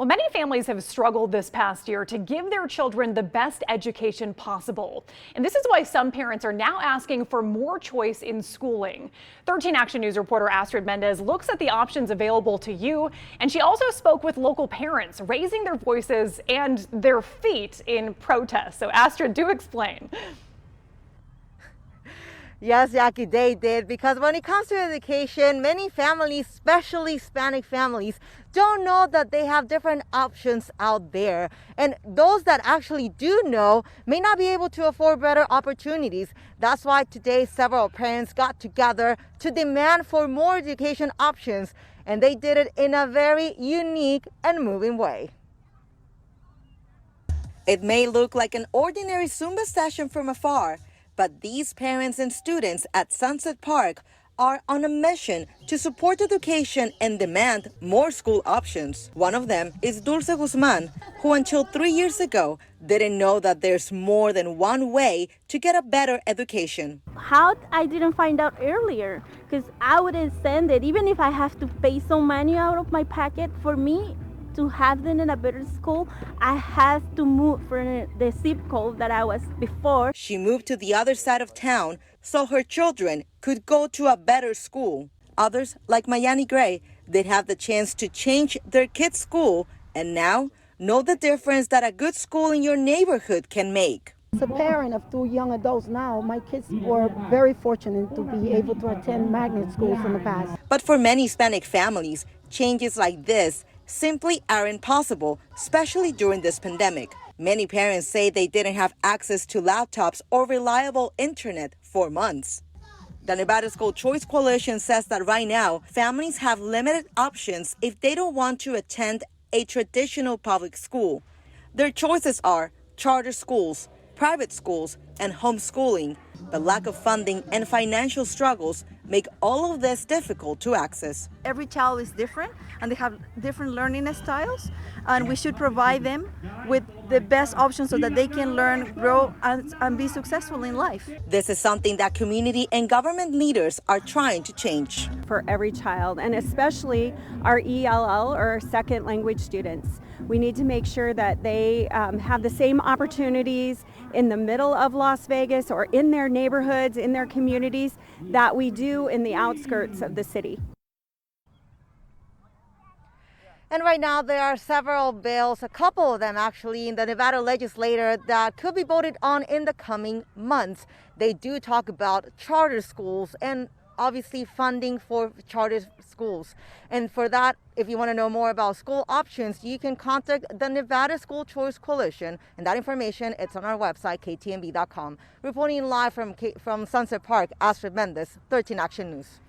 Well, many families have struggled this past year to give their children the best education possible. And this is why some parents are now asking for more choice in schooling. 13 Action News reporter Astrid Mendez looks at the options available to you, and she also spoke with local parents, raising their voices and their feet in protest. So Astrid, do explain. Yes, Jackie, they did, because when it comes to education, many families, especially Hispanic families, don't know that they have different options out there. And those that actually do know may not be able to afford better opportunities. That's why today several parents got together to demand for more education options, and they did it in a very unique and moving way. It may look like an ordinary Zumba session from afar, but these parents and students at Sunset Park are on a mission to support education and demand more school options. One of them is Dulce Guzman, who until 3 years ago didn't know that there's more than one way to get a better education. How I didn't find out earlier, because I wouldn't send it, even if I have to pay some money out of my pocket. For me to have them in a better school, I have to move from the zip code that I was before. She moved to the other side of town so her children could go to a better school. Others, like Mayani Gray, did have the chance to change their kids' school and now know the difference that a good school in your neighborhood can make. As a parent of 2 young adults now, my kids were very fortunate to be able to attend magnet schools in the past. But for many Hispanic families, changes like this simply aren't possible, especially during this pandemic. Many parents say they didn't have access to laptops or reliable internet for months. The Nevada School Choice Coalition says that right now, families have limited options if they don't want to attend a traditional public school. Their choices are charter schools, private schools, and homeschooling, but lack of funding and financial struggles make all of this difficult to access. Every child is different and they have different learning styles, and we should provide them with the best options so that they can learn, grow, and be successful in life. This is something that community and government leaders are trying to change. For every child, and especially our ELL or second language students. We need to make sure that they have the same opportunities in the middle of Las Vegas or in their neighborhoods, in their communities, that we do in the outskirts of the city. And right now there are several bills, a couple of them actually, in the Nevada legislature that could be voted on in the coming months. They do talk about charter schools and obviously funding for charter schools. And for that, if you want to know more about school options, you can contact the Nevada School Choice Coalition. And that information, it's on our website, ktnb.com. Reporting live from Sunset Park, Astrid Mendez, 13 Action News.